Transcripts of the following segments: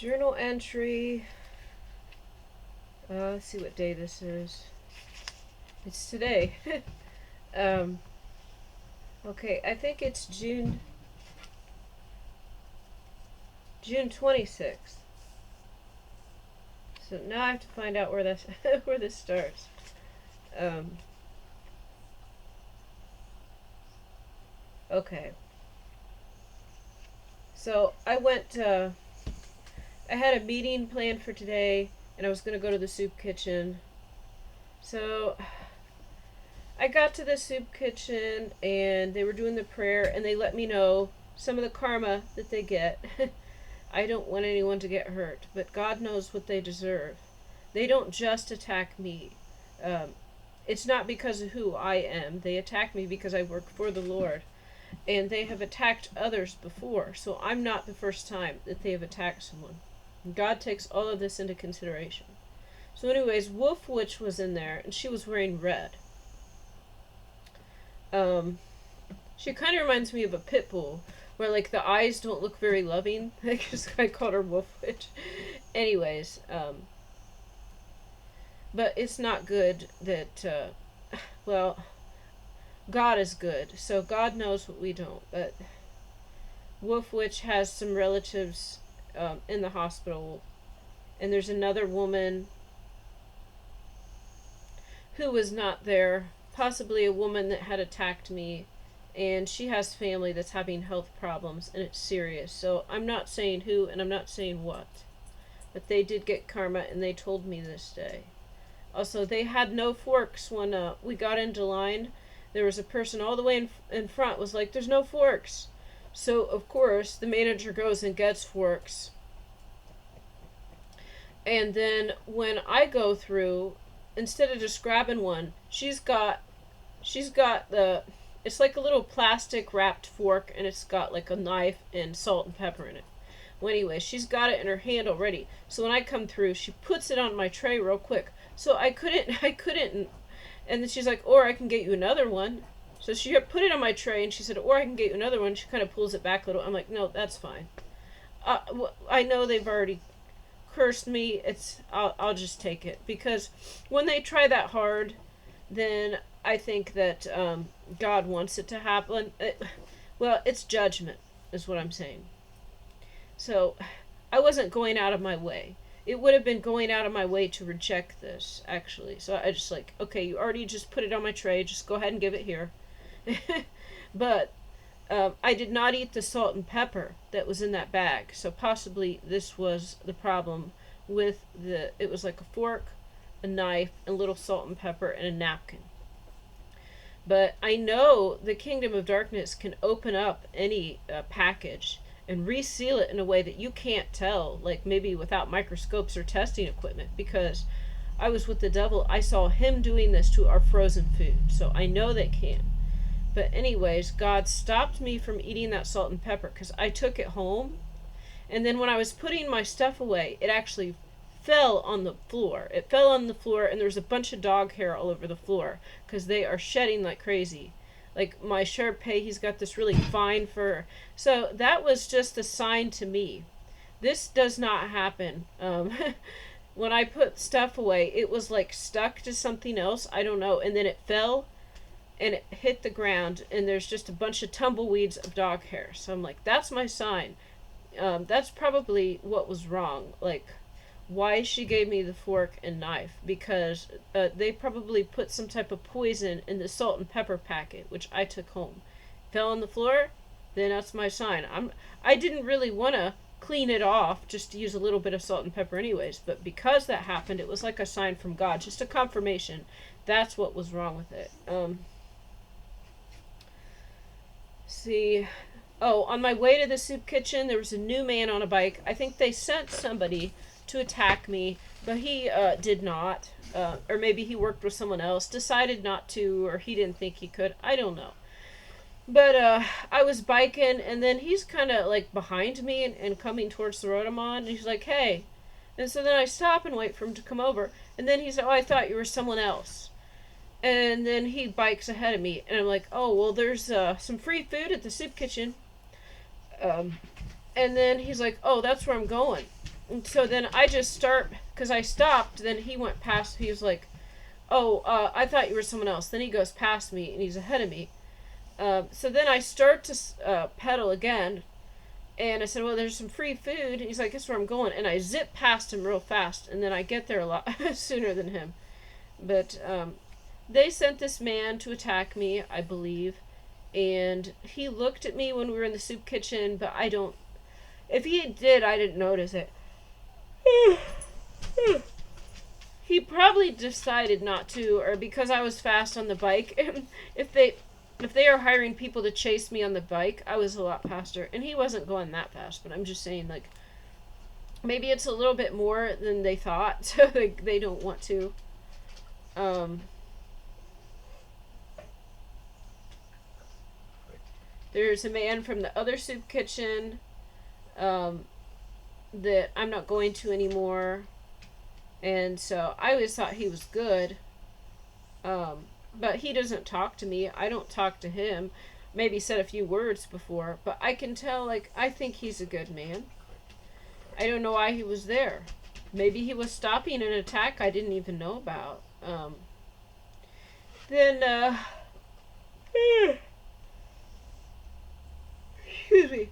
Journal entry. Let's see what day this is. It's today. um, okay, I think it's June 26th. So now I have to find out where this where this starts. Um, okay. So I went. I had a meeting planned for today, and I was gonna go to the soup kitchen. So I got to the soup kitchen, and they were doing the prayer, and they let me know some of the karma that they get. I don't want anyone to get hurt, but God knows what they deserve. They don't just attack me. Um, it's not because of who I am. They attack me because I work for the Lord. And they have attacked others before, so I'm not the first time that they have attacked someone. God takes all of this into consideration. So anyways, Wolf Witch was in there, and she was wearing red. She kind of reminds me of a pit bull, where like the eyes don't look very loving. I called her Wolf Witch. Anyways, but it's not good that, well, God is good, so God knows what we don't. But Wolf Witch has some relatives in the hospital, and there's another woman who was not there, possibly a woman that had attacked me, and she has family that's having health problems, and it's serious. So I'm not saying who, and I'm not saying what, but they did get karma, and they told me this day. Also, they had no forks when we got into line. There was a person all the way in front was like, there's no forks. So, of course, the manager goes and gets forks. And then when I go through, instead of just grabbing one, she's got the, it's like a little plastic wrapped fork, and it's got like a knife and salt and pepper in it. Well, anyway, she's got it in her hand already. So when I come through, she puts it on my tray real quick. So I couldn't, and then she's like, or I can get you another one. So she put it on my tray, and she said, or I can get you another one. She kind of pulls it back a little. I'm like, no, that's fine. I know they've already cursed me. I'll just take it. Because when they try that hard, then I think that God wants it to happen. Well, it's judgment, is what I'm saying. So I wasn't going out of my way. It would have been going out of my way to reject this, actually. So I just like, okay, you already just put it on my tray. Just go ahead and give it here. But I did not eat the salt and pepper that was in that bag. So possibly this was the problem with it was like a fork, a knife, a little salt and pepper, and a napkin. But I know the Kingdom of Darkness can open up any package and reseal it in a way that you can't tell, like maybe without microscopes or testing equipment, because I was with the devil. I saw him doing this to our frozen food, so I know they can. But anyways, God stopped me from eating that salt and pepper because I took it home, and then when I was putting my stuff away, it actually fell on the floor. It fell on the floor, and there was a bunch of dog hair all over the floor because they are shedding like crazy. Like my Shar Pei, he's got this really fine fur. So that was just a sign to me. This does not happen. When I put stuff away, it was like stuck to something else. I don't know. And then it fell and it hit the ground, and there's just a bunch of tumbleweeds of dog hair. So I'm like, that's my sign. That's probably what was wrong. Like, why she gave me the fork and knife, because they probably put some type of poison in the salt and pepper packet, which I took home. Fell on the floor, then that's my sign. I didn't really want to clean it off, just to use a little bit of salt and pepper anyways, but because that happened, it was like a sign from God, just a confirmation. That's what was wrong with it. See, on my way to the soup kitchen, there was a new man on a bike. I think they sent somebody to attack me, but he did not, or maybe he worked with someone else, decided not to, or he didn't think he could. I don't know. But I was biking, and then he's kind of like behind me and coming towards the road I'm on, and he's like, hey. And so then I stop and wait for him to come over, and then he said, oh, I thought you were someone else. And then he bikes ahead of me, and I'm like, oh, well, there's some free food at the soup kitchen. And then he's like, oh, that's where I'm going. And so then I just start, because I stopped, then he went past, he was like, oh, I thought you were someone else. Then he goes past me, and he's ahead of me. So then I start to pedal again, and I said, well, there's some free food. And he's like, that's where I'm going. And I zip past him real fast, and then I get there a lot sooner than him. But they sent this man to attack me, I believe. And he looked at me when we were in the soup kitchen, but I don't. If he did, I didn't notice it. He probably decided not to, or because I was fast on the bike. if they are hiring people to chase me on the bike, I was a lot faster. And he wasn't going that fast, but I'm just saying, like, maybe it's a little bit more than they thought, so they don't want to. There's a man from the other soup kitchen that I'm not going to anymore. And so I always thought he was good. But he doesn't talk to me. I don't talk to him. Maybe said a few words before. But I can tell, like, I think he's a good man. I don't know why he was there. Maybe he was stopping an attack I didn't even know about. Then, excuse me.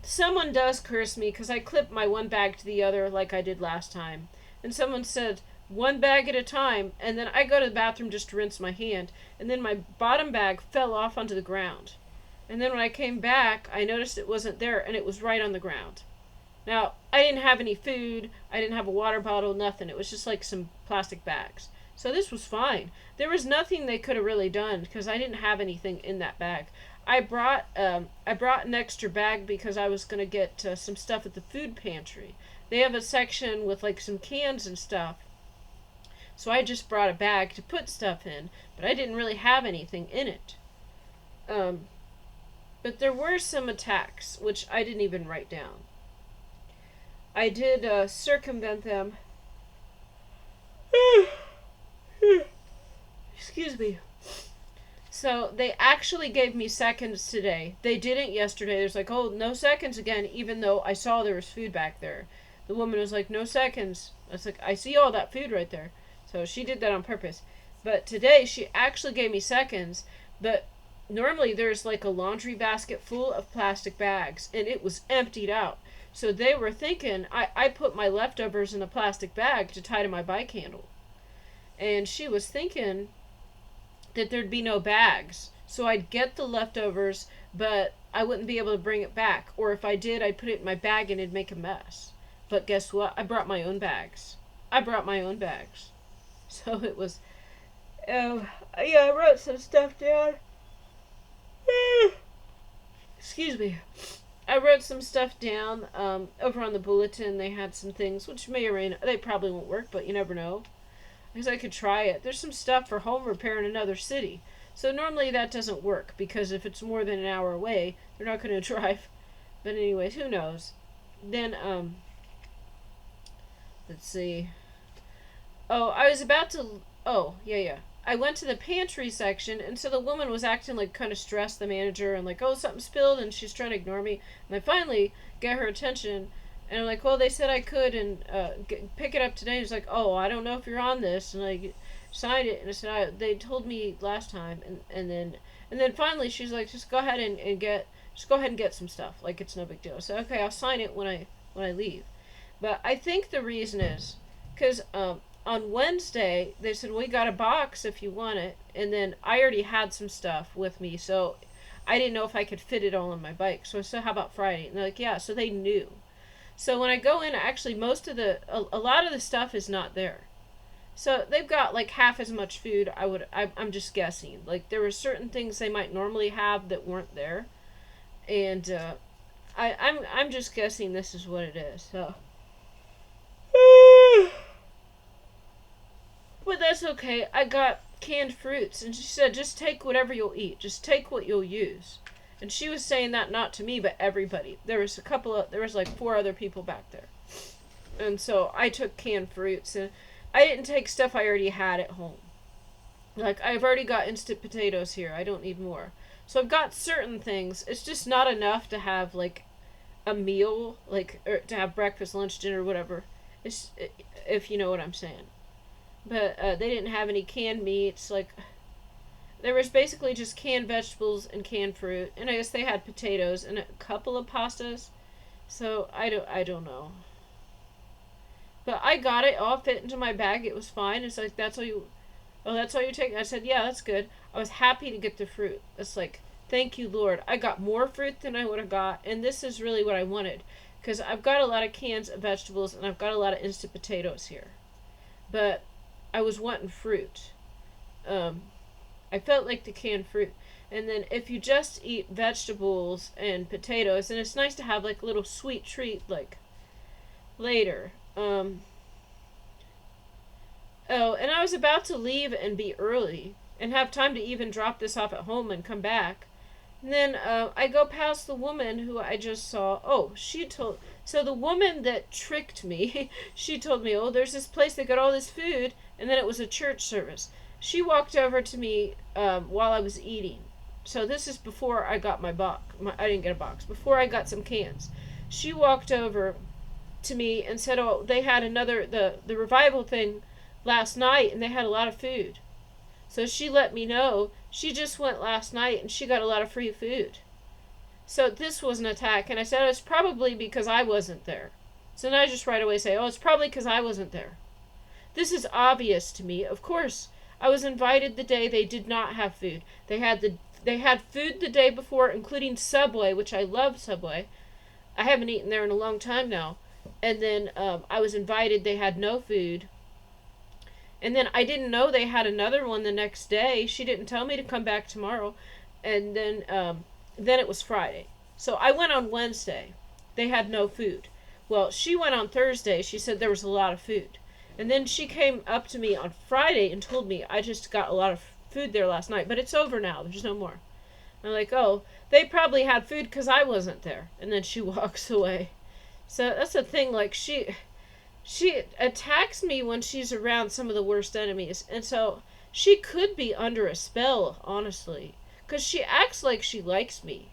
Someone does curse me because I clip my one bag to the other like I did last time. And someone said, one bag at a time, and then I go to the bathroom just to rinse my hand, and then my bottom bag fell off onto the ground. And then when I came back, I noticed it wasn't there, and it was right on the ground. Now, I didn't have any food, I didn't have a water bottle, nothing. It was just like some plastic bags. So this was fine. There was nothing they could have really done, because I didn't have anything in that bag. I brought an extra bag because I was going to get some stuff at the food pantry. They have a section with like some cans and stuff. So I just brought a bag to put stuff in, but I didn't really have anything in it. But there were some attacks, which I didn't even write down. I did circumvent them. Excuse me. So they actually gave me seconds today. They didn't yesterday. There's like, oh, no seconds again, even though I saw there was food back there. The woman was like, no seconds. I was like, I see all that food right there. So she did that on purpose. But today she actually gave me seconds. But normally there's like a laundry basket full of plastic bags, and it was emptied out. So they were thinking, I put my leftovers in a plastic bag to tie to my bike handle. And she was thinking that there'd be no bags. So I'd get the leftovers, but I wouldn't be able to bring it back. Or if I did, I'd put it in my bag and it'd make a mess. But guess what? I brought my own bags. So it was, yeah, I wrote some stuff down. Excuse me. I wrote some stuff down. Over on the bulletin, they had some things, which may or may not, they probably won't work, but you never know. Because I could try it. There's some stuff for home repair in another city. So normally that doesn't work, because if it's more than an hour away, they're not going to drive. But anyways, who knows? Then, let's see. Oh, I was about to, yeah. I went to the pantry section, and so the woman was acting like kind of stressed, the manager, and like, oh, something spilled, and she's trying to ignore me. And I finally get her attention, and I'm like, well, they said I could, and pick it up today. And she's like, oh, I don't know if you're on this, and I signed it, and I said, they told me last time, and then finally she's like, just go ahead and get some stuff, like it's no big deal. So okay, I'll sign it when I leave. But I think the reason is because on Wednesday, they said, we got a box if you want it. And then I already had some stuff with me, so I didn't know if I could fit it all on my bike. So I said, how about Friday? And they're like, yeah, so they knew. So when I go in, actually, a lot of the stuff is not there. So they've got like half as much food. I'm just guessing. Like there were certain things they might normally have that weren't there. And I'm just guessing this is what it is, so. But that's okay. I got canned fruits, and she said, just take whatever you'll eat. Just take what you'll use. And she was saying that not to me, but everybody. There was like 4 other people back there. And so I took canned fruits, and I didn't take stuff I already had at home. Like, I've already got instant potatoes here. I don't need more. So I've got certain things. It's just not enough to have, like, a meal, like, or to have breakfast, lunch, dinner, whatever. It's, if you know what I'm saying. But they didn't have any canned meats. Like, there was basically just canned vegetables and canned fruit, and I guess they had potatoes and a couple of pastas. So I don't know. But I got it all fit into my bag. It was fine. It's like, that's all you. Oh, that's all you're taking. I said, yeah, that's good. I was happy to get the fruit. It's like, thank you, Lord. I got more fruit than I would have got, and this is really what I wanted, because I've got a lot of cans of vegetables and I've got a lot of instant potatoes here, but I was wanting fruit. Um, I felt like the canned fruit. And then if you just eat vegetables and potatoes, and it's nice to have like a little sweet treat like later. Oh, and I was about to leave and be early and have time to even drop this off at home and come back. And then I go past the woman who I just saw. Oh, she told. So the woman that tricked me, she told me, oh, there's this place that got all this food, and then it was a church service. She walked over to me while I was eating. So this is before I got my box. I didn't get a box. Before I got some cans. She walked over to me and said, oh, they had the revival thing last night, and they had a lot of food. So she let me know she just went last night and she got a lot of free food. So this was an attack, and I said, oh, it's probably because I wasn't there. So then I just right away say, oh, it's probably because I wasn't there. This is obvious to me. Of course, I was invited the day they did not have food. They had food the day before, including Subway, which I love Subway. I haven't eaten there in a long time now. And then I was invited. They had no food. And then I didn't know they had another one the next day. She didn't tell me to come back tomorrow. And then it was Friday. So I went on Wednesday. They had no food. Well, she went on Thursday. She said there was a lot of food. And then she came up to me on Friday and told me I just got a lot of food there last night. But it's over now. There's no more. I'm like, oh, they probably had food because I wasn't there. And then she walks away. So that's the thing. Like, she attacks me when she's around some of the worst enemies. And so she could be under a spell, honestly. Because she acts like she likes me.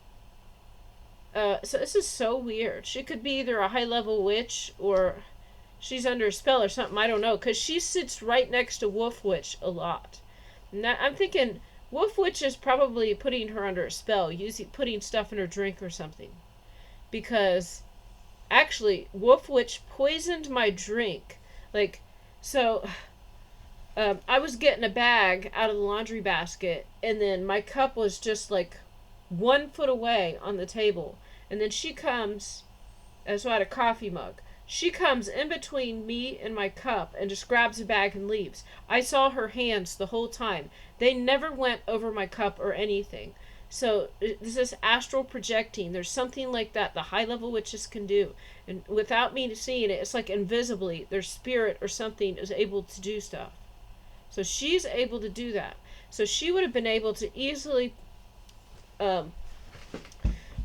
So this is so weird. She could be either a high-level witch or she's under a spell or something. I don't know. Because she sits right next to Wolf Witch a lot. And I'm thinking Wolf Witch is probably putting her under a spell. Putting stuff in her drink or something. Because actually, Wolf Witch poisoned my drink. Like, so I was getting a bag out of the laundry basket, and then my cup was just like 1 foot away on the table. And then she comes, so I had a coffee mug. She comes in between me and my cup and just grabs a bag and leaves. I saw her hands the whole time. They never went over my cup or anything. So this is astral projecting. There's something like that the high-level witches can do. And without me seeing it, it's like invisibly, their spirit or something is able to do stuff. So she's able to do that. So she would have been able to easily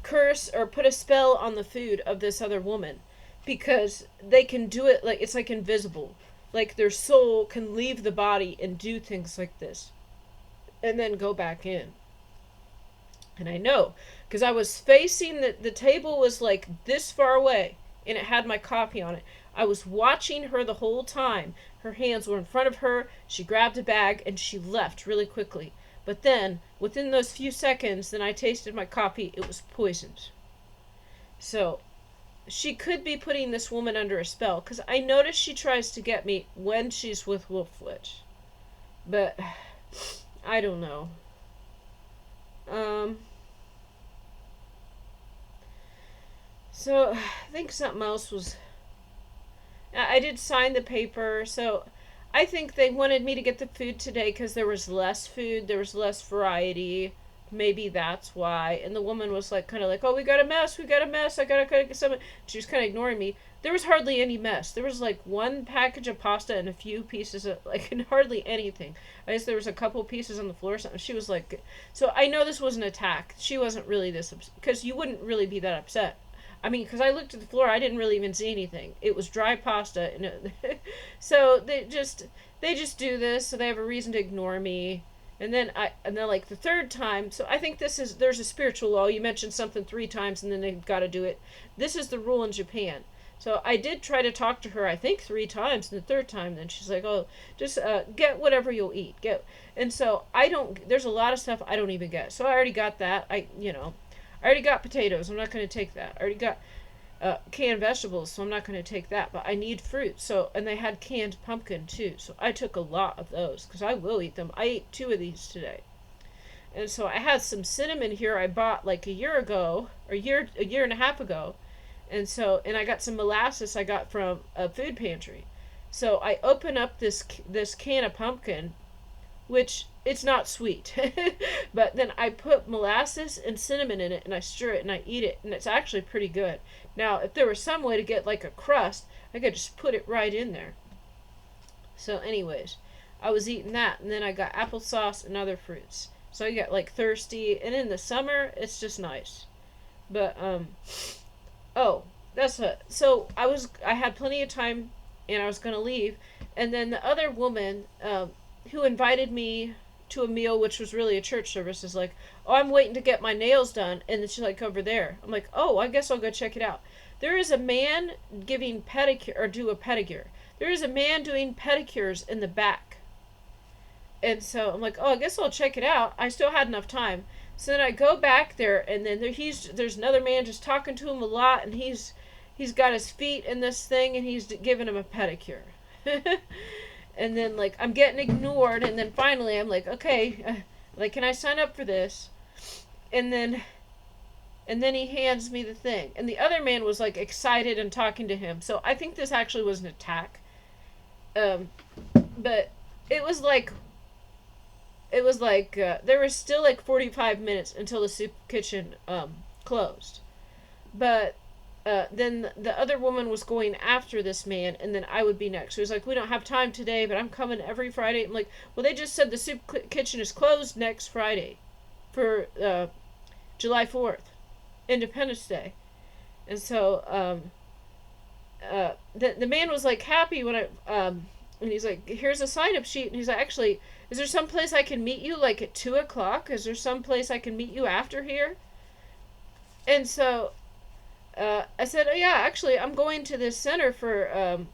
curse or put a spell on the food of this other woman. Because they can do it, like, it's like invisible. Like their soul can leave the body and do things like this. And then go back in. And I know, because I was facing the table was like this far away, and it had my coffee on it. I was watching her the whole time. Her hands were in front of her. She grabbed a bag, and she left really quickly. But then, within those few seconds, then I tasted my coffee. It was poisoned. So, she could be putting this woman under a spell, because I notice she tries to get me when she's with Wolf Witch. But, I don't know. So, I think something else was... I did sign the paper, so I think they wanted me to get the food today because there was less food, there was less variety. Maybe that's why. And the woman was like, kind of like, oh, we got a mess, I gotta get some. She was kind of ignoring me. There was hardly any mess. There was like one package of pasta and a few pieces of, like, and hardly anything. I guess there was a couple pieces on the floor or something. She was like, so I know this was an attack. She wasn't really this upset, because you wouldn't really be that upset. I mean, because I looked at the floor, I didn't really even see anything. It was dry pasta. And so they just do this, so they have a reason to ignore me. And then like the third time, so I think there's a spiritual law. You mentioned something 3 times and then they've got to do it. This is the rule in Japan. So I did try to talk to her, I think 3 times, and the third time, then she's like, "Oh, just get whatever you'll eat." And so I don't. There's a lot of stuff I don't even get. So I already got that. I already got potatoes. I'm not going to take that. I already got canned vegetables, so I'm not going to take that. But I need fruit. So, and they had canned pumpkin too. So I took a lot of those because I will eat them. I ate 2 of these today. And so I had some cinnamon here I bought like a year ago, or a year and a half ago. And I got some molasses I got from a food pantry. So I open up this can of pumpkin, which it's not sweet, but then I put molasses and cinnamon in it, and I stir it and I eat it, and it's actually pretty good. Now, if there was some way to get like a crust, I could just put it right in there. So, anyways, I was eating that, and then I got applesauce and other fruits. So I get like thirsty, and in the summer, it's just nice. But oh, so I had plenty of time, and I was gonna leave, and then the other woman, who invited me to a meal, which was really a church service, is like, "Oh, I'm waiting to get my nails done," and then she's like, "Over there." I'm like, "Oh, I guess I'll go check it out." There is a man giving pedicure or do a pedicure. There is a man doing pedicures in the back, and so I'm like, "Oh, I guess I'll check it out." I still had enough time, so then I go back there, and then there's another man just talking to him a lot, and he's got his feet in this thing, and he's giving him a pedicure. And then like I'm getting ignored, and then finally I'm like, "Okay, like, can I sign up for this?" And then he hands me the thing, and the other man was like excited and talking to him. So I think this actually was an attack. But it was like there was still like 45 minutes until the soup kitchen closed. But then the other woman was going after this man, and then I would be next. So he was like, "We don't have time today, but I'm coming every Friday." I'm like, "Well, they just said the soup kitchen is closed next Friday for July 4th, Independence Day." And so the man was like happy when and he's like, "Here's a sign up sheet," and he's like, "Actually, is there some place I can meet you like at 2 o'clock? Is there some place I can meet you after here?" And so I said, "Oh yeah, actually, I'm going to this center for I'm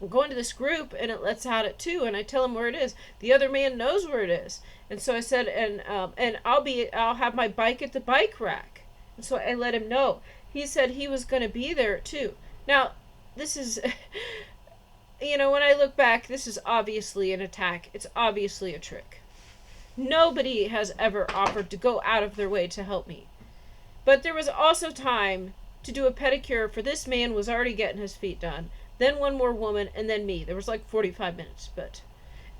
going to this group, and it lets out at 2." And I tell him where it is. The other man knows where it is, and so I said, and I'll have my bike at the bike rack. And so I let him know. He said he was going to be there too. Now, this is, when I look back, this is obviously an attack. It's obviously a trick. Nobody has ever offered to go out of their way to help me. But there was also time to do a pedicure for this man was already getting his feet done. Then one more woman, and then me. There was like 45 minutes.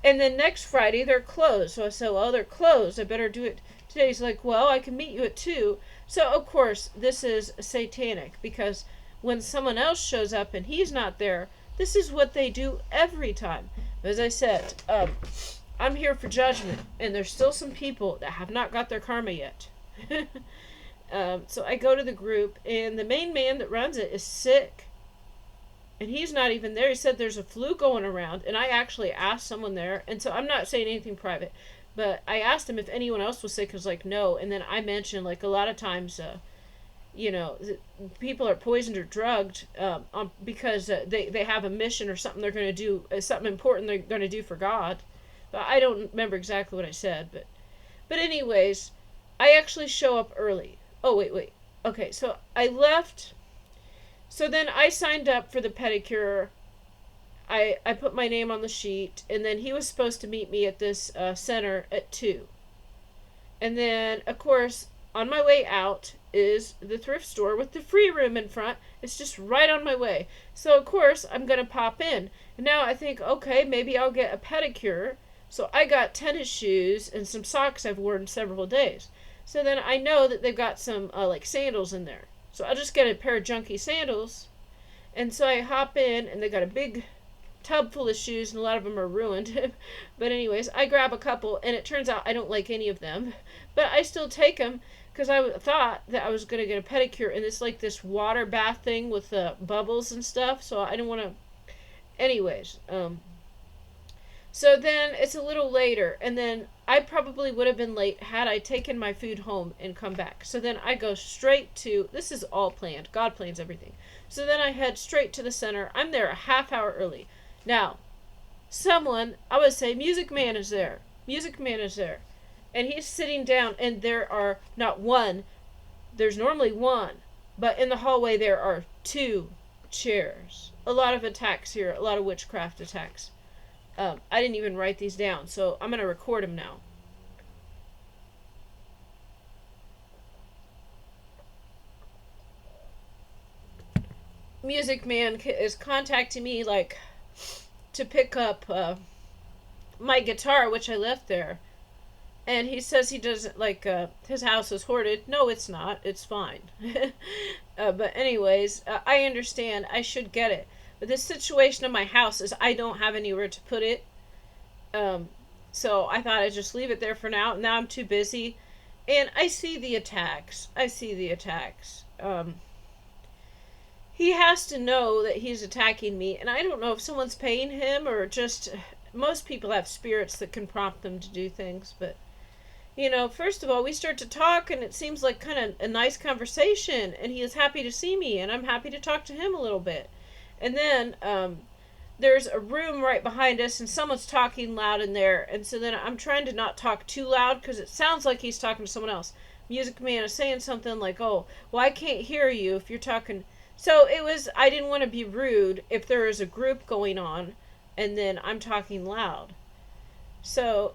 And then next Friday, they're closed. So I said, "Well, they're closed. I better do it today." He's like, "Well, I can meet you at 2. So, of course, this is satanic. Because when someone else shows up and he's not there, this is what they do every time. As I said, I'm here for judgment. And there's still some people that have not got their karma yet. So I go to the group, and the main man that runs it is sick. And he's not even there. He said there's a flu going around, and I actually asked someone there, and so I'm not saying anything private, but I asked him if anyone else was sick. He was like, "No." And then I mentioned, like, a lot of times, people are poisoned or drugged because they have a mission or something they're going to do, something important they're going to do for God. But I don't remember exactly what I said, but anyways, I actually show up early. Oh, wait. Okay, so I left. So then I signed up for the pedicure. I put my name on the sheet, and then he was supposed to meet me at this center at 2. And then, of course, on my way out is the thrift store with the free room in front. It's just right on my way. So, of course, I'm going to pop in. And now I think, okay, maybe I'll get a pedicure. So I got tennis shoes and some socks I've worn several days. So then I know that they've got some like sandals in there. So I'll just get a pair of junky sandals. And so I hop in, and they got a big tub full of shoes, and a lot of them are ruined. But anyways, I grab a couple, and it turns out I don't like any of them. But I still take them because I thought that I was going to get a pedicure, and it's like this water bath thing with bubbles and stuff. So I didn't want to. Anyways, So then it's a little later, and then I probably would have been late had I taken my food home and come back. So then I go straight to, this is all planned. God plans everything. So then I head straight to the center. I'm there a half hour early. Now, someone, I would say, Music Man is there. Music Man is there. And he's sitting down, and there are not one, there's normally one, but in the hallway there are two chairs. A lot of attacks here, a lot of witchcraft attacks. I didn't even write these down, so I'm going to record them now. Music Man is contacting me, like, to pick up my guitar, which I left there. And he says he doesn't, like, his house is hoarded. No, it's not. It's fine. But anyways, I understand. I should get it. But the situation in my house is I don't have anywhere to put it. So I thought I'd just leave it there for now. Now I'm too busy. And I see the attacks. He has to know that he's attacking me. And I don't know if someone's paying him or just... Most people have spirits that can prompt them to do things. But, you know, first of all, we start to talk and it seems like kind of a nice conversation. And he is happy to see me. And I'm happy to talk to him a little bit. And then... there's a room right behind us and someone's talking loud in there, and so then I'm trying to not talk too loud because it sounds like he's talking to someone else. Music Man is saying something like, oh, well, I can't hear you if you're talking. So it was, I didn't want to be rude if there is a group going on and then I'm talking loud. So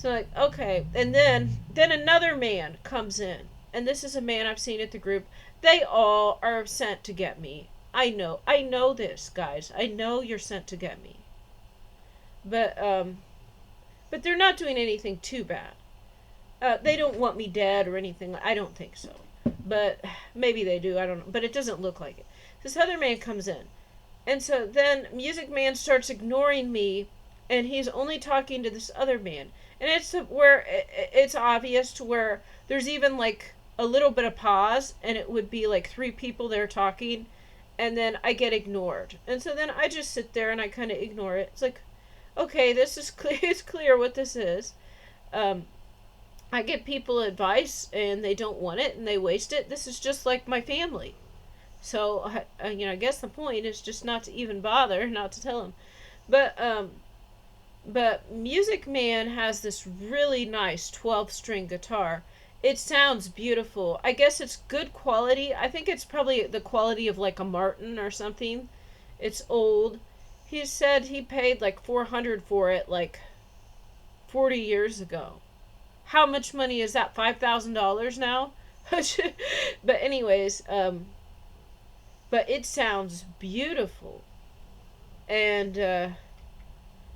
like, okay. And then another man comes in, and this is a man I've seen at the group. They all are sent to get me. I know this, guys. I know you're sent to get me. But they're not doing anything too bad. They don't want me dead or anything. I don't think so. But maybe they do. I don't know. But it doesn't look like it. This other man comes in. And so then Music Man starts ignoring me, and he's only talking to this other man. And it's where it's obvious to where there's even like a little bit of pause, and it would be like three people there talking. And then I get ignored. And so then I just sit there and I kind of ignore it. It's like, okay, this is clear. It's clear what this is. I give people advice and they don't want it and they waste it. This is just like my family. So, I guess the point is just not to even bother, not to tell them. But Music Man has this really nice 12-string guitar. It sounds beautiful. I guess it's good quality. I think it's probably the quality of like a Martin or something. It's old. He said he paid like $400 for it like 40 years ago. How much money is that? $5,000 now? But anyways, but it sounds beautiful. And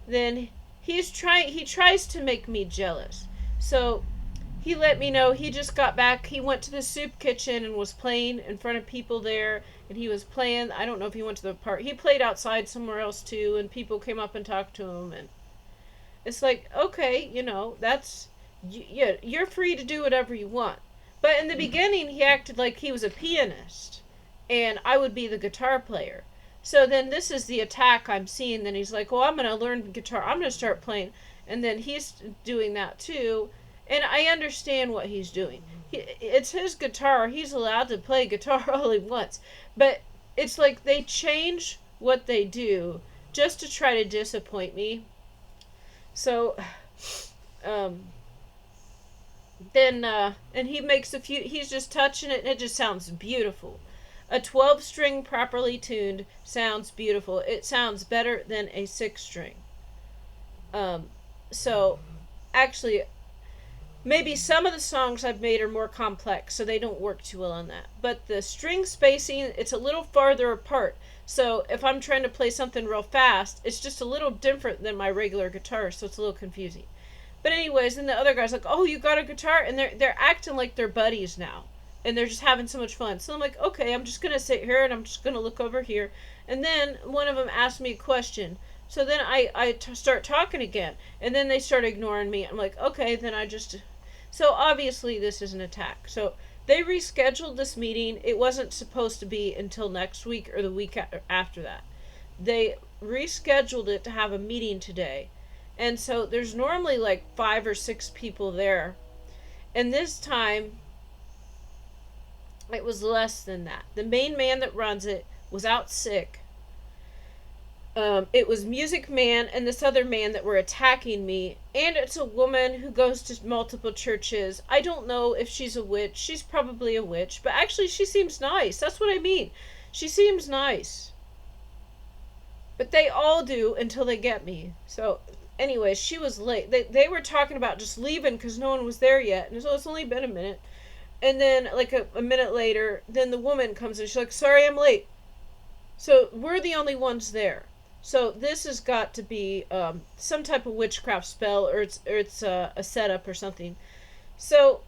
then he tries to make me jealous. So he let me know he just got back. He went to the soup kitchen and was playing in front of people there. And he was playing, I don't know if he went to the park. He played outside somewhere else too. And people came up and talked to him. And it's like, okay, that's, you're free to do whatever you want. But in the beginning, he acted like he was a pianist. And I would be the guitar player. So then this is the attack I'm seeing. Then he's like, well, I'm going to learn guitar. I'm going to start playing. And then he's doing that too. And I understand what he's doing. It's his guitar. He's allowed to play guitar all he wants. But it's like they change what they do just to try to disappoint me. So, then, and he makes he's just touching it and it just sounds beautiful. A 12-string properly tuned sounds beautiful. It sounds better than a 6-string. So, actually, maybe some of the songs I've made are more complex, so they don't work too well on that. But the string spacing, it's a little farther apart. So if I'm trying to play something real fast, it's just a little different than my regular guitar, so it's a little confusing. But anyways, then the other guy's like, oh, you got a guitar? And they're acting like they're buddies now. And they're just having so much fun. So I'm like, okay, I'm just going to sit here and I'm just going to look over here. And then one of them asked me a question. So then I start talking again. And then they start ignoring me. I'm like, okay, then I just... So obviously this is an attack. So they rescheduled this meeting. It wasn't supposed to be until next week or the week after that. They rescheduled it to have a meeting today. And so there's normally like 5 or 6 people there. And this time it was less than that. The main man that runs it was out sick. It was Music Man and this other man that were attacking me. And it's a woman who goes to multiple churches. I don't know if she's a witch. She's probably a witch. But actually, she seems nice. That's what I mean. She seems nice. But they all do until they get me. So, anyways, she was late. They were talking about just leaving because no one was there yet. And so it's only been a minute. And then, like a minute later, then the woman comes in. She's like, sorry, I'm late. So we're the only ones there. So this has got to be some type of witchcraft spell, or it's a setup or something. So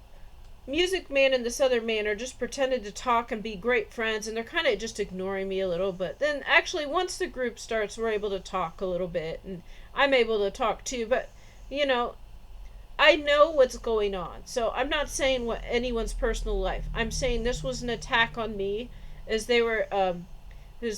Music Man and this other man are just pretending to talk and be great friends, and they're kind of just ignoring me a little. But then actually, once the group starts, we're able to talk a little bit, and I'm able to talk too. But you know, I know what's going on. So I'm not saying what anyone's personal life. I'm saying this was an attack on me, as they were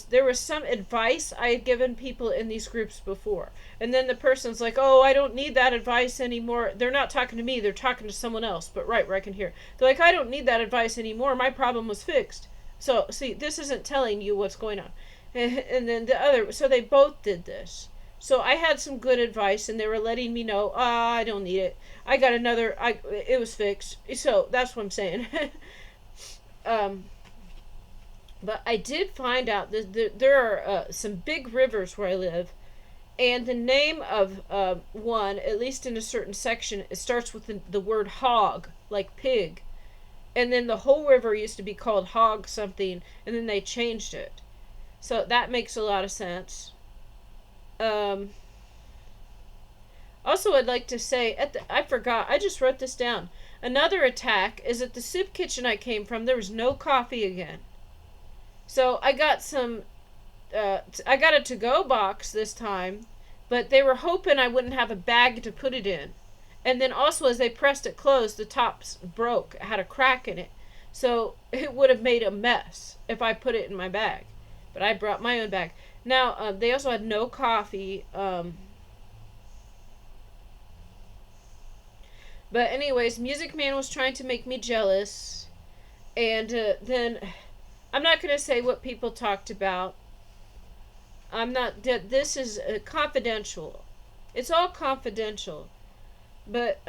there was some advice I had given people in these groups before. And then the person's like, oh, I don't need that advice anymore. They're not talking to me. They're talking to someone else. But right where I can hear. They're like, I don't need that advice anymore. My problem was fixed. So, see, this isn't telling you what's going on. And then the other, so they both did this. So I had some good advice, and they were letting me know, I don't need it. I got another, it was fixed. So that's what I'm saying. But I did find out that there are some big rivers where I live, and the name of one, at least in a certain section, it starts with the word hog, like pig. And then the whole river used to be called Hog something, and then they changed it. So that makes a lot of sense. Also, I'd like to say, I forgot, I just wrote this down. Another attack is at the soup kitchen I came from, there was no coffee again. So I got I got a to-go box this time, but they were hoping I wouldn't have a bag to put it in. And then also, as they pressed it closed, the tops broke. It had a crack in it. So it would have made a mess if I put it in my bag. But I brought my own bag. Now, they also had no coffee. But anyways, Music Man was trying to make me jealous. And then I'm not going to say what people talked about. This is confidential. It's all confidential. But,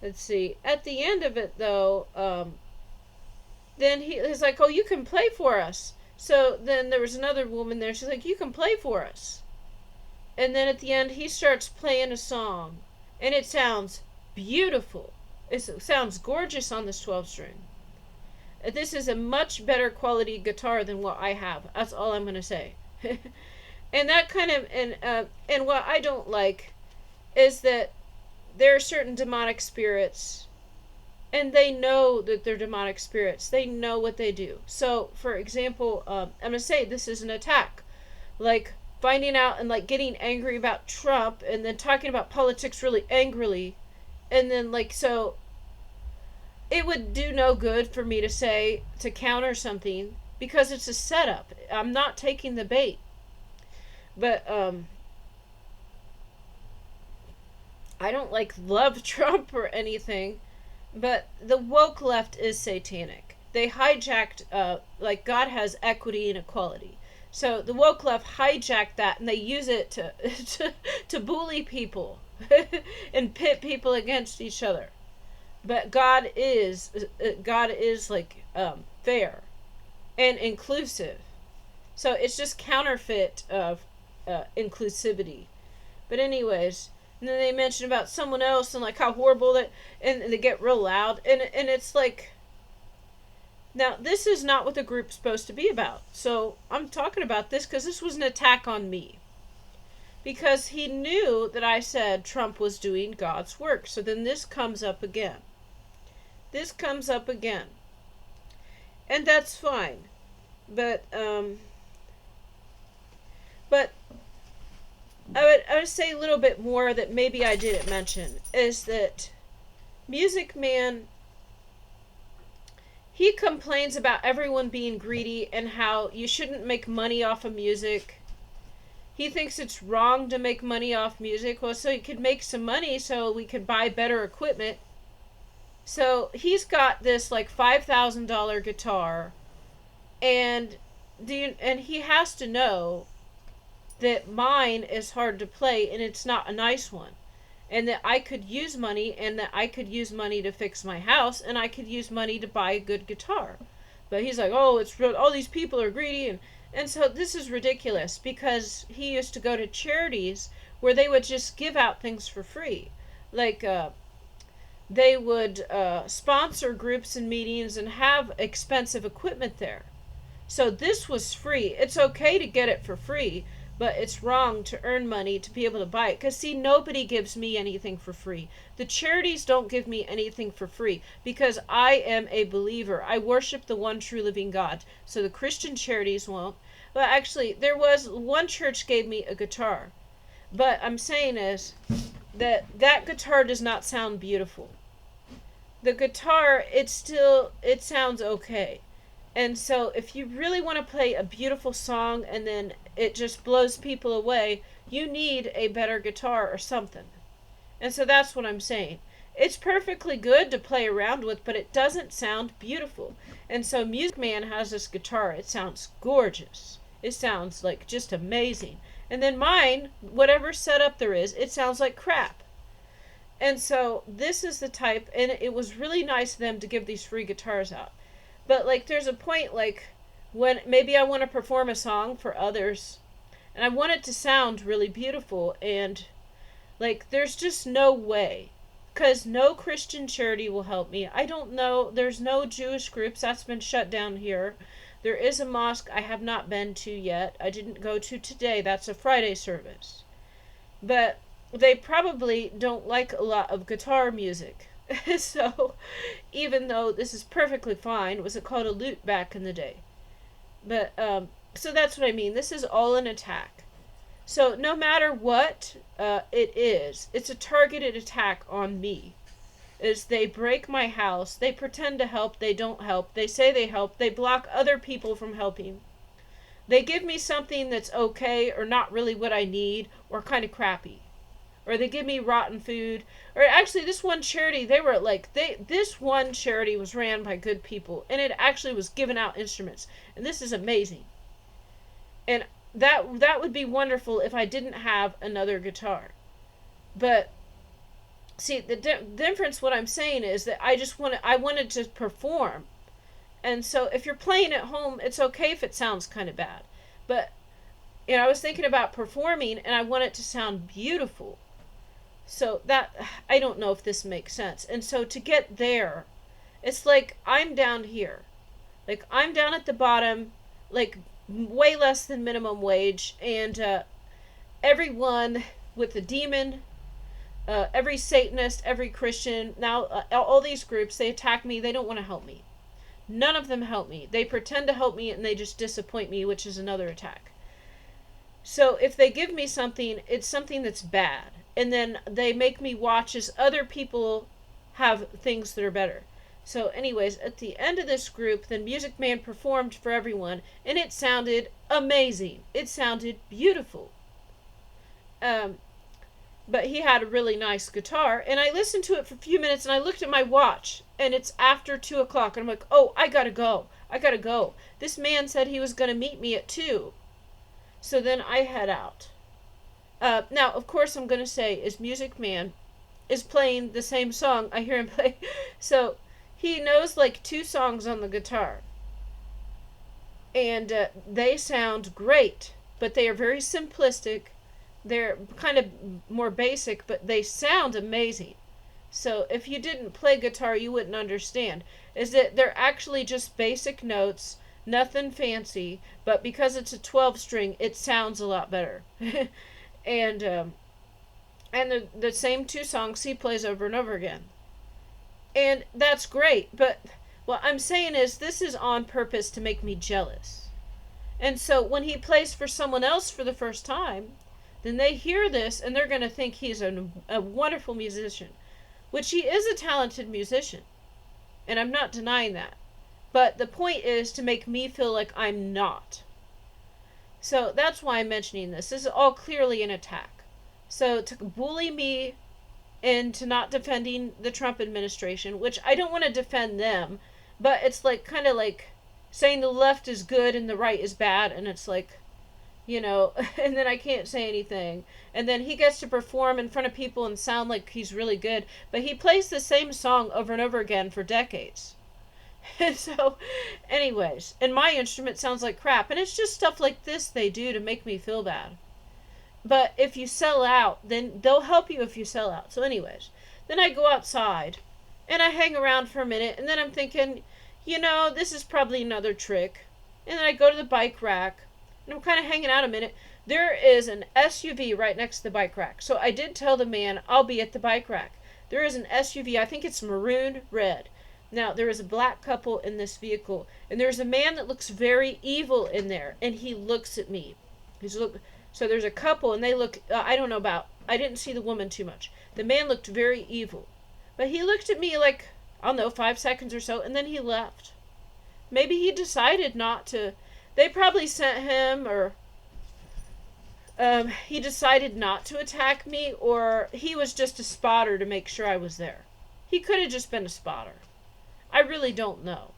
let's see. At the end of it, though, then he's like, oh, you can play for us. So then there was another woman there. She's like, you can play for us. And then at the end, he starts playing a song. And it sounds beautiful. It sounds gorgeous on this 12-string. This is a much better quality guitar than what I have. That's all I'm going to say. And that kind of, and what I don't like is that there are certain demonic spirits, and they know that they're demonic spirits. They know what they do. So, for example, I'm going to say this is an attack. Like, finding out and, like, getting angry about Trump, and then talking about politics really angrily, and then, like, so it would do no good for me to say, to counter something, because it's a setup. I'm not taking the bait. But, I don't, like, love Trump or anything, but the woke left is satanic. They hijacked, like, God has equity and equality. So the woke left hijacked that, and they use it to bully people and pit people against each other. But God is like fair and inclusive. So it's just counterfeit of inclusivity. But anyways, and then they mention about someone else and like how horrible that, and they get real loud, and it's like, now this is not what the group's supposed to be about. So I'm talking about this because this was an attack on me. Because he knew that I said Trump was doing God's work. So then this comes up again. This comes up again. And that's fine. But I would say a little bit more that maybe I didn't mention is that Music Man, he complains about everyone being greedy and how you shouldn't make money off of music. he thinks it's wrong to make money off music. Well, so he could make some money so we could buy better equipment. So he's got this like $5,000 guitar, and and he has to know that mine is hard to play and it's not a nice one. And that I could use money, and that I could use money to fix my house, and I could use money to buy a good guitar. But he's like, oh, it's real, all these people are greedy, and so this is ridiculous, because he used to go to charities where they would just give out things for free. Like, they would sponsor groups and meetings and have expensive equipment there. So this was free. It's okay to get it for free, but it's wrong to earn money to be able to buy it. Because, see, nobody gives me anything for free. The charities don't give me anything for free, because I am a believer. I worship the one true living God. So the Christian charities won't. But actually, there was one church gave me a guitar. But I'm saying is that guitar does not sound beautiful. The guitar, it sounds okay. And so if you really want to play a beautiful song and then it just blows people away, you need a better guitar or something. And so that's what I'm saying. It's perfectly good to play around with, but it doesn't sound beautiful. And so Music Man has this guitar. It sounds gorgeous. It sounds like just amazing. And then mine, whatever setup there is, it sounds like crap. And so this is the type, and it was really nice of them to give these free guitars out. But, like, there's a point, like, when maybe I want to perform a song for others, and I want it to sound really beautiful, and, like, there's just no way. Because no Christian charity will help me. I don't know. There's no Jewish groups. That's been shut down here. There is a mosque I have not been to yet. I didn't go to today. That's a Friday service. But they probably don't like a lot of guitar music. So, even though this is perfectly fine, was it called a lute back in the day? But, so that's what I mean. This is all an attack. So, no matter what it is, it's a targeted attack on me. Is they break my house, they pretend to help, they don't help, they say they help, they block other people from helping. They give me something that's okay, or not really what I need, or kind of crappy. Or they give me rotten food. Or actually, this one charity, this one charity was ran by good people, and it actually was giving out instruments. And this is amazing. And that would be wonderful if I didn't have another guitar. But, see, the difference, what I'm saying is that I wanted to perform. And so, if you're playing at home, it's okay if it sounds kind of bad. But, I was thinking about performing, and I want it to sound beautiful. So that, I don't know if this makes sense. And so to get there, it's like I'm down here. Like I'm down at the bottom, like way less than minimum wage. And everyone with the demon, every Satanist, every Christian, now all these groups, they attack me. They don't want to help me. None of them help me. They pretend to help me and they just disappoint me, which is another attack. So if they give me something, it's something that's bad. And then they make me watch as other people have things that are better. So anyways, at the end of this group, the Music Man performed for everyone, and it sounded amazing. It sounded beautiful. But he had a really nice guitar, and I listened to it for a few minutes, and I looked at my watch, and it's after 2 o'clock, and I'm like, oh, I gotta go. This man said he was gonna meet me at 2. So then I head out. Now, of course, I'm going to say, is Music Man is playing the same song I hear him play. So, he knows like 2 songs on the guitar. And they sound great, but they are very simplistic. They're kind of more basic, but they sound amazing. So, if you didn't play guitar, you wouldn't understand. Is that they're actually just basic notes, nothing fancy, but because it's a 12-string, it sounds a lot better. And the same 2 songs he plays over and over again. And that's great, but what I'm saying is this is on purpose to make me jealous. And so when he plays for someone else for the first time, then they hear this and they're going to think he's a wonderful musician, which he is a talented musician. And I'm not denying that. But the point is to make me feel like I'm not. So that's why I'm mentioning this. This is all clearly an attack. So to bully me into not defending the Trump administration, which I don't want to defend them, but it's like kind of like saying the left is good and the right is bad, and it's like, and then I can't say anything. And then he gets to perform in front of people and sound like he's really good, but he plays the same song over and over again for decades. And so, anyways, and my instrument sounds like crap, and it's just stuff like this they do to make me feel bad. But if you sell out, then they'll help you if you sell out. So anyways, then I go outside and I hang around for a minute, and then I'm thinking, this is probably another trick. And then I go to the bike rack and I'm kind of hanging out a minute. There is an SUV right next to the bike rack. So I did tell the man I'll be at the bike rack. There is an SUV, I think it's maroon red. Now, there is a black couple in this vehicle, and there's a man that looks very evil in there, and he looks at me. So there's a couple, and they look, I don't know I didn't see the woman too much. The man looked very evil. But he looked at me like, I don't know, 5 seconds or so, and then he left. Maybe he decided not to. They probably sent him, or he decided not to attack me, or he was just a spotter to make sure I was there. He could have just been a spotter. I really don't know.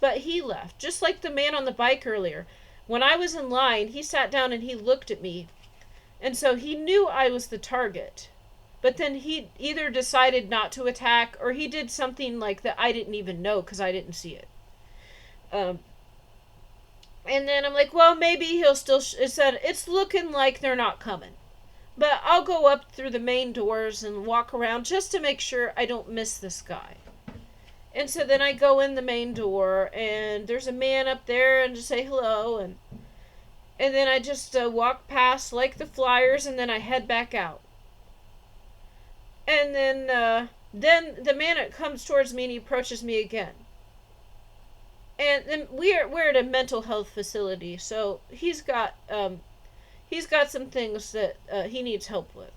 But he left, just like the man on the bike earlier. When I was in line, he sat down and he looked at me. And so he knew I was the target. But then he either decided not to attack, or he did something like that I didn't even know because I didn't see it. And then I'm like, well, maybe he'll still... It said, it's looking like they're not coming. But I'll go up through the main doors and walk around just to make sure I don't miss this guy. And so then I go in the main door, and there's a man up there, and just say hello, and then I just walk past like the flyers, and then I head back out. And then the man comes towards me and he approaches me again. And then we're at a mental health facility, so he's got some things that he needs help with.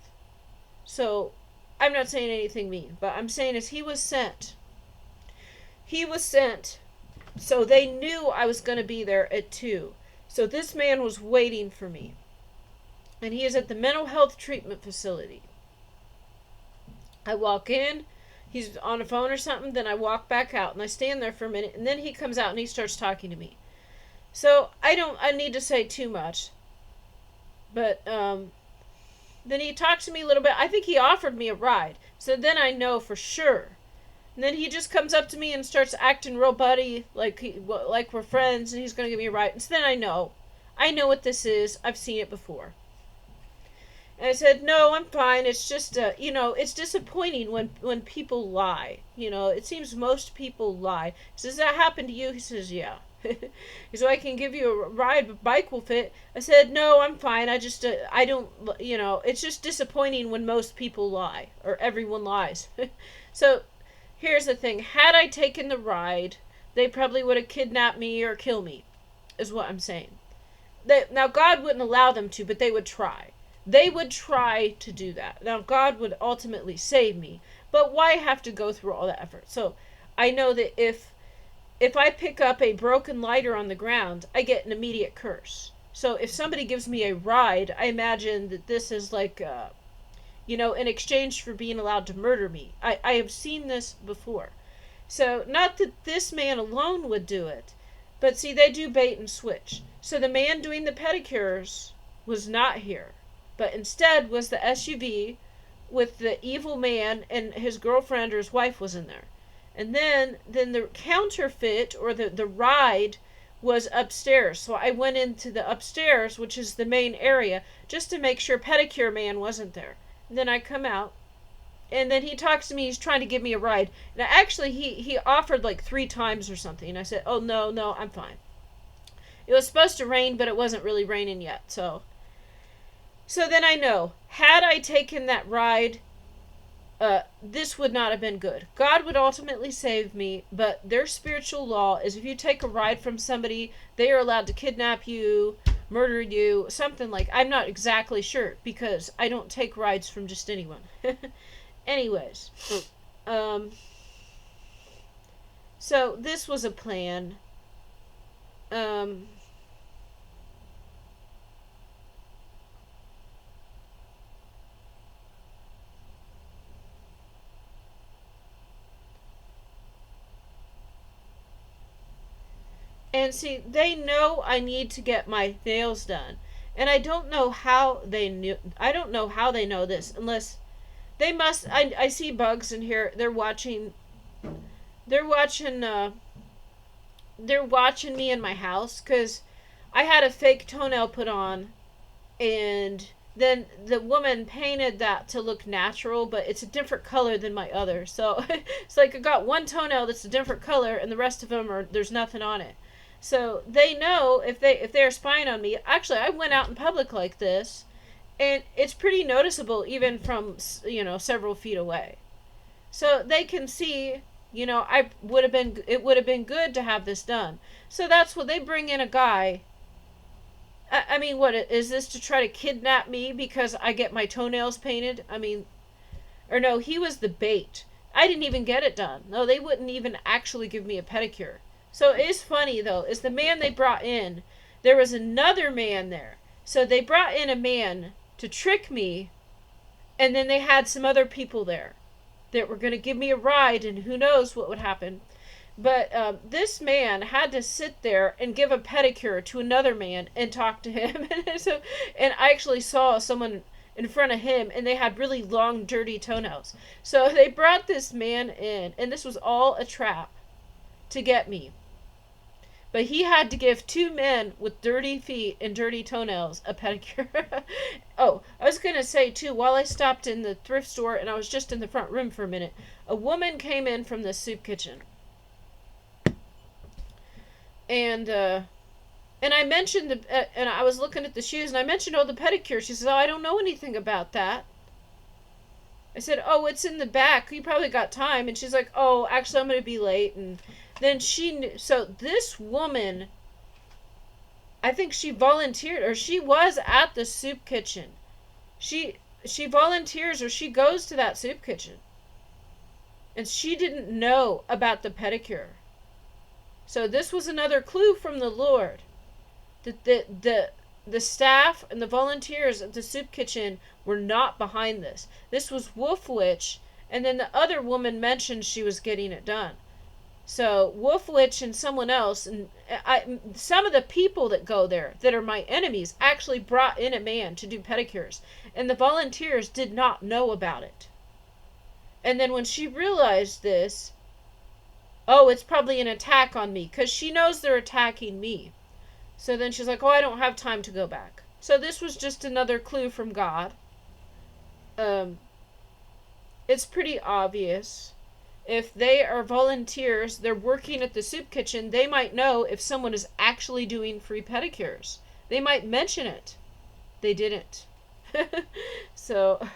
So I'm not saying anything mean, but I'm saying is he was sent. He was sent, so they knew I was going to be there at 2. So this man was waiting for me. And he is at the mental health treatment facility. I walk in, he's on a phone or something, then I walk back out, and I stand there for a minute, and then he comes out and he starts talking to me. So I need to say too much. But then he talks to me a little bit. I think he offered me a ride. So then I know for sure. And then he just comes up to me and starts acting real buddy, like we're friends, and he's going to give me a ride. And so then I know what this is. I've seen it before. And I said, no, I'm fine. It's just, it's disappointing when people lie. It seems most people lie. He says, does that happen to you? He says, yeah. He said, I can give you a ride, but bike will fit. I said, no, I'm fine. I just, I don't, it's just disappointing when most people lie, or everyone lies. So, here's the thing. Had I taken the ride, they probably would have kidnapped me or killed me, is what I'm saying. Now, God wouldn't allow them to, but they would try. They would try to do that. Now, God would ultimately save me, but why have to go through all that effort? So, I know that if I pick up a broken lighter on the ground, I get an immediate curse. So, if somebody gives me a ride, I imagine that this is like... in exchange for being allowed to murder me. I have seen this before. So, not that this man alone would do it, but see, they do bait and switch. So the man doing the pedicures was not here, but instead was the SUV with the evil man, and his girlfriend or his wife was in there. And then the counterfeit, or the ride, was upstairs. So I went into the upstairs, which is the main area, just to make sure pedicure man wasn't there. Then I come out, and then he talks to me. He's trying to give me a ride. And actually, he offered like 3 times or something. And I said, oh, no, I'm fine. It was supposed to rain, but it wasn't really raining yet. So then I know, had I taken that ride, this would not have been good. God would ultimately save me, but their spiritual law is if you take a ride from somebody, they are allowed to kidnap you, murder you, something like... I'm not exactly sure, because I don't take rides from just anyone. Anyways. So, this was a plan. And see, they know I need to get my nails done. And I don't know how they knew. I don't know how they know this unless they must. I see bugs in here. They're watching. They're watching. They're watching me in my house because I had a fake toenail put on, and then the woman painted that to look natural, but it's a different color than my other. So it's like I got one toenail that's a different color, and the rest of them are there's nothing on it. So they know if they're spying on me. Actually, I went out in public like this, and it's pretty noticeable even from several feet away. So they can see. It would have been good to have this done. So that's what they bring in a guy. I mean, what is this to try to kidnap me because I get my toenails painted? I mean, or no, he was the bait. I didn't even get it done. No, they wouldn't even actually give me a pedicure. So it is funny though, is the man they brought in, there was another man there. So they brought in a man to trick me, and then they had some other people there that were going to give me a ride, and who knows what would happen. But this man had to sit there and give a pedicure to another man and talk to him. And I actually saw someone in front of him, and they had really long, dirty toenails. So they brought this man in, and this was all a trap to get me. But he had to give two men with dirty feet and dirty toenails a pedicure. Oh, I was going to say, too, while I stopped in the thrift store and I was just in the front room for a minute, a woman came in from the soup kitchen. And I mentioned, and I was looking at the shoes, and I mentioned, the pedicure. She says, I don't know anything about that. I said, it's in the back. You probably got time. And she's like, actually, I'm going to be late. And then she knew. So this woman, I think she volunteered, or she was at the soup kitchen. She volunteers, or she goes to that soup kitchen. And she didn't know about the pedicure. So this was another clue from the Lord. That the staff and the volunteers at the soup kitchen were not behind this. This was Wolf Witch, and then the other woman mentioned she was getting it done. So Wolf Witch and someone else, and some of the people that go there that are my enemies actually brought in a man to do pedicures, and the volunteers did not know about it. And then when she realized this, it's probably an attack on me, because she knows they're attacking me. So then she's like, I don't have time to go back. So this was just another clue from God. It's pretty obvious. If they are volunteers, they're working at the soup kitchen, they might know if someone is actually doing free pedicures. They might mention it. They didn't. So,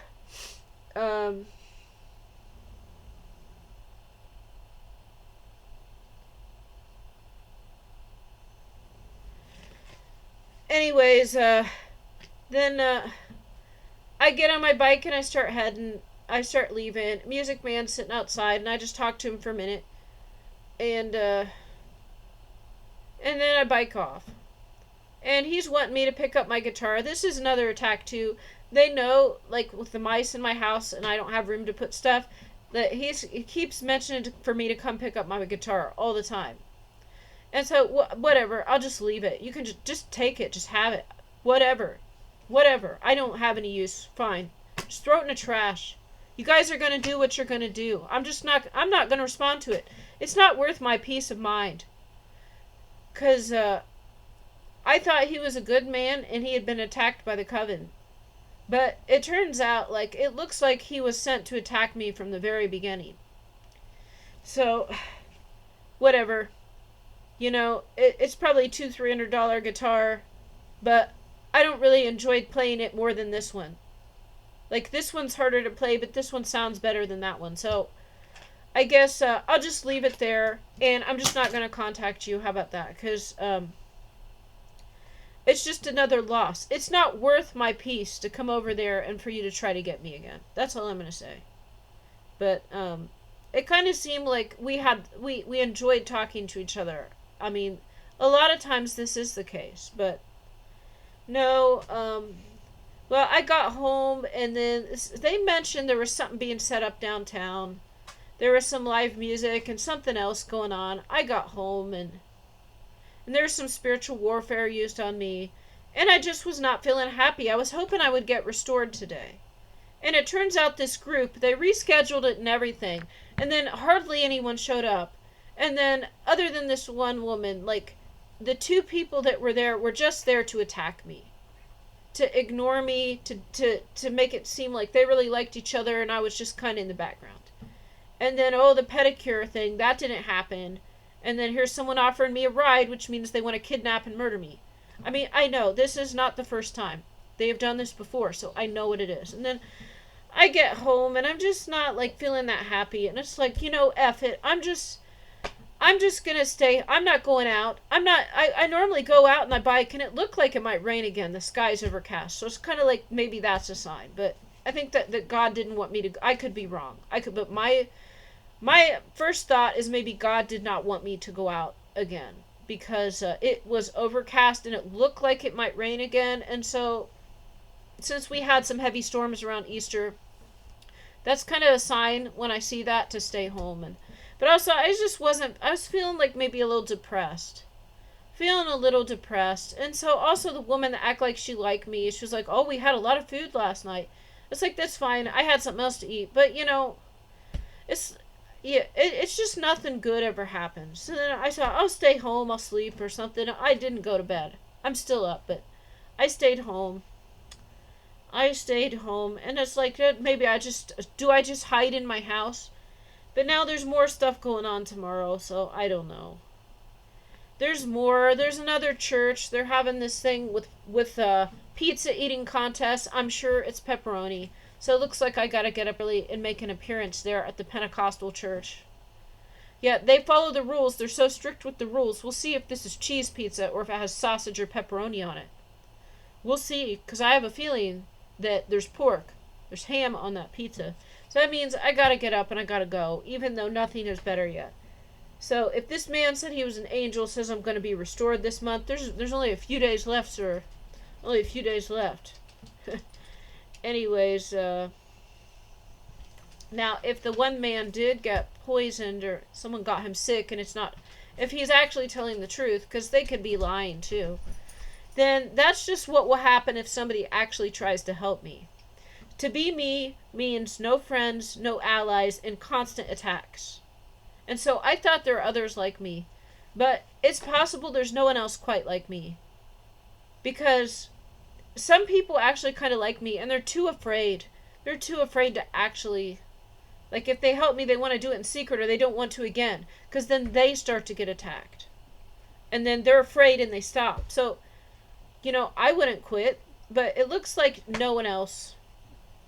anyways, then I get on my bike and I start heading. I start leaving. Music Man sitting outside, and I just talk to him for a minute, and then I bike off. And he's wanting me to pick up my guitar. This is another attack too. They know, like with the mice in my house, and I don't have room to put stuff, that he keeps mentioning for me to come pick up my guitar all the time. And so, whatever, I'll just leave it. You can just take it, just have it. Whatever. I don't have any use. Fine. Just throw it in the trash. You guys are going to do what you're going to do. I'm not going to respond to it. It's not worth my peace of mind. Because, I thought he was a good man, and he had been attacked by the coven. But it turns out, it looks like he was sent to attack me from the very beginning. So, whatever. It's probably a $200-$300 guitar, but I don't really enjoy playing it more than this one. This one's harder to play, but this one sounds better than that one. So, I guess I'll just leave it there, and I'm just not going to contact you. How about that? Because it's just another loss. It's not worth my peace to come over there and for you to try to get me again. That's all I'm going to say. But it kind of seemed like we enjoyed talking to each other. I mean, a lot of times this is the case, but no, well, I got home, and then they mentioned there was something being set up downtown. There was some live music and something else going on. I got home, and and there's some spiritual warfare used on me, and I just was not feeling happy. I was hoping I would get restored today. And it turns out this group, they rescheduled it and everything, and then hardly anyone showed up. And then, other than this one woman, like, the two people that were there were just there to attack me, to ignore me, to make it seem like they really liked each other, and I was just kind of in the background. And then, oh, the pedicure thing, that didn't happen. And then here's someone offering me a ride, which means they want to kidnap and murder me. I mean, I know, this is not the first time. They have done this before, so I know what it is. And then I get home, and I'm just not, like, feeling that happy. And it's like, F it. I'm just gonna stay. I'm not going out. I normally go out and I bike, and it looked like it might rain again. The sky's overcast. So it's kind of like maybe that's a sign. But I think that God didn't want me to. I could be wrong. But my first thought is maybe God did not want me to go out again, because it was overcast and it looked like it might rain again. And so, since we had some heavy storms around Easter, that's kind of a sign when I see that to stay home. But also, I was feeling like maybe a little depressed. And so also the woman that acted like she liked me, she was like, oh, we had a lot of food last night. It's like, that's fine. I had something else to eat. But, it's just nothing good ever happens. So then I thought, I'll stay home, I'll sleep or something. I didn't go to bed. I'm still up, but I stayed home. And it's like, maybe I just hide in my house? But now there's more stuff going on tomorrow, so I don't know. There's more. There's another church. They're having this thing with pizza eating contest. I'm sure it's pepperoni. So it looks like I gotta get up early and make an appearance there at the Pentecostal church. Yeah, they follow the rules. They're so strict with the rules. We'll see if this is cheese pizza or if it has sausage or pepperoni on it. We'll see, because I have a feeling that there's pork. There's ham on that pizza. So that means I gotta get up and I gotta go, even though nothing is better yet. So if this man said he was an angel, says I'm gonna be restored this month, there's only a few days left, sir. Only a few days left. Anyways, now if the one man did get poisoned or someone got him sick, and it's not, if he's actually telling the truth, because they could be lying too, then that's just what will happen if somebody actually tries to help me. To be me means no friends, no allies, and constant attacks. And so I thought there are others like me. But it's possible there's no one else quite like me. Because some people actually kind of like me, and they're too afraid. They're too afraid to actually... Like, if they help me, they want to do it in secret, or they don't want to again. Because then they start to get attacked. And then they're afraid, and they stop. So, I wouldn't quit. But it looks like no one else...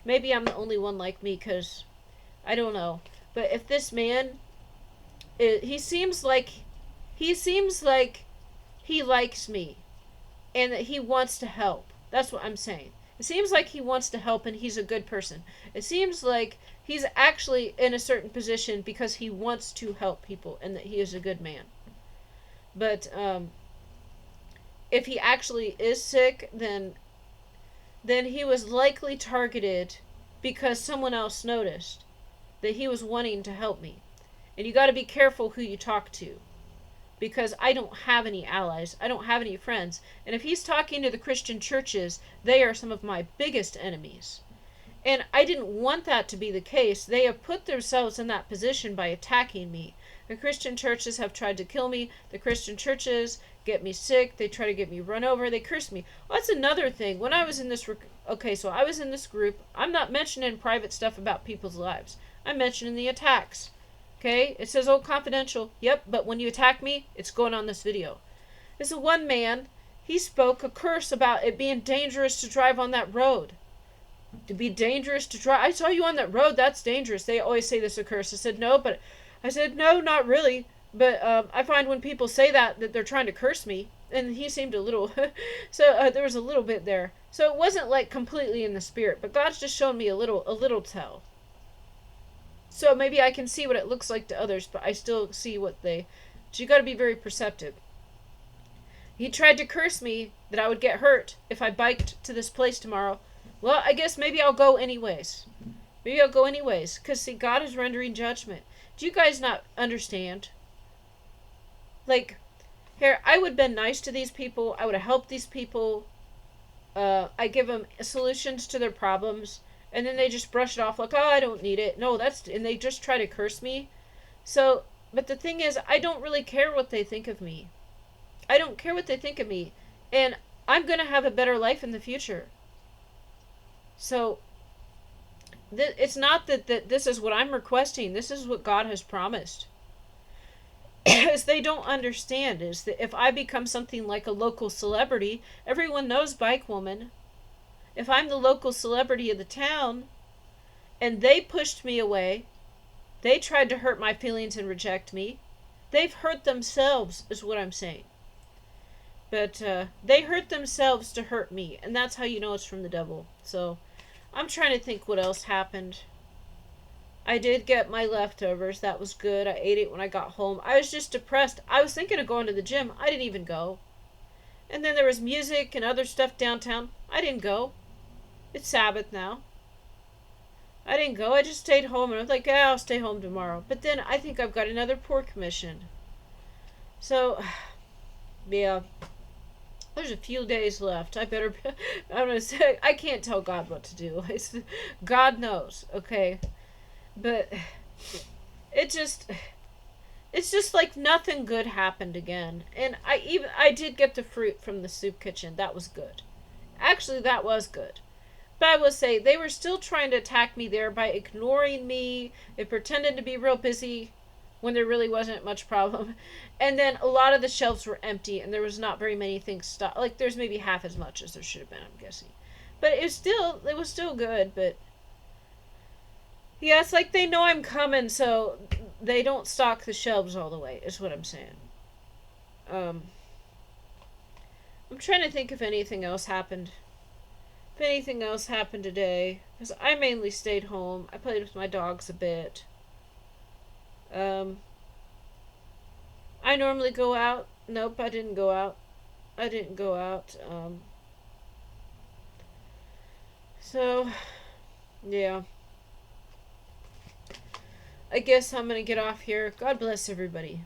Maybe I'm the only one like me, because I don't know. But if this man, he seems like he likes me and that he wants to help. That's what I'm saying. It seems like he wants to help and he's a good person. It seems like he's actually in a certain position because he wants to help people and that he is a good man. But if he actually is sick, then he was likely targeted because someone else noticed that he was wanting to help me. And you got to be careful who you talk to, because I don't have any allies. I don't have any friends. And if he's talking to the Christian churches, they are some of my biggest enemies. And I didn't want that to be the case. They have put themselves in that position by attacking me. The Christian churches have tried to kill me. The Christian churches get me sick. They try to get me run over. They curse me. Well, that's another thing. When I was in this... so I was in this group. I'm not mentioning private stuff about people's lives. I'm mentioning the attacks. Okay? It says, oh, confidential. Yep, but when you attack me, it's going on this video. There's a one man. He spoke a curse about it being dangerous to drive on that road. To be dangerous to drive. I saw you on that road. That's dangerous. They always say this a curse. I said, no, but... I said, no, not really. But I find when people say that they're trying to curse me. And he seemed a little... so there was a little bit there. So it wasn't like completely in the spirit. But God's just shown me a little tell. So maybe I can see what it looks like to others. But I still see what they... So you got to be very perceptive. He tried to curse me that I would get hurt if I biked to this place tomorrow. Well, I guess maybe I'll go anyways. Maybe I'll go anyways. Because, see, God is rendering judgment. Do you guys not understand? Like, Here, I would have been nice to these people. I would have helped these people. I give them solutions to their problems, and then they just brush it off like, oh, I don't need it. No, and they just try to curse me. So, but the thing is, I don't really care what they think of me. I don't care what they think of me, and I'm gonna have a better life in the future. So, it's not that this is what I'm requesting. This is what God has promised. Is they don't understand is that if I become something like a local celebrity, everyone knows Bike Woman. If I'm the local celebrity of the town and they pushed me away, they tried to hurt my feelings and reject me. They've hurt themselves, is what I'm saying. But they hurt themselves to hurt me, and that's how you know it's from the devil. So I'm trying to think what else happened. I did get my leftovers. That was good. I ate it when I got home. I was just depressed. I was thinking of going to the gym. I didn't even go. And then there was music and other stuff downtown. I didn't go. It's Sabbath now. I didn't go. I just stayed home, and I was like, yeah, I'll stay home tomorrow. But then I think I've got another pork mission. So, yeah. There's a few days left. I'm gonna say, I can't tell God what to do. God knows, okay? But it's just like nothing good happened again. And I did get the fruit from the soup kitchen. That was good. Actually, that was good. But I will say, they were still trying to attack me there by ignoring me and pretending to be real busy when there really wasn't much problem. And then a lot of the shelves were empty and there was not very many things stocked. Like, there's maybe half as much as there should have been, I'm guessing. But it was still good, but yeah, it's like they know I'm coming, so they don't stock the shelves all the way, is what I'm saying. I'm trying to think if anything else happened. If anything else happened today, because I mainly stayed home. I played with my dogs a bit. I normally go out. Nope, I didn't go out. I didn't go out. So, yeah. I guess I'm gonna get off here. God bless everybody.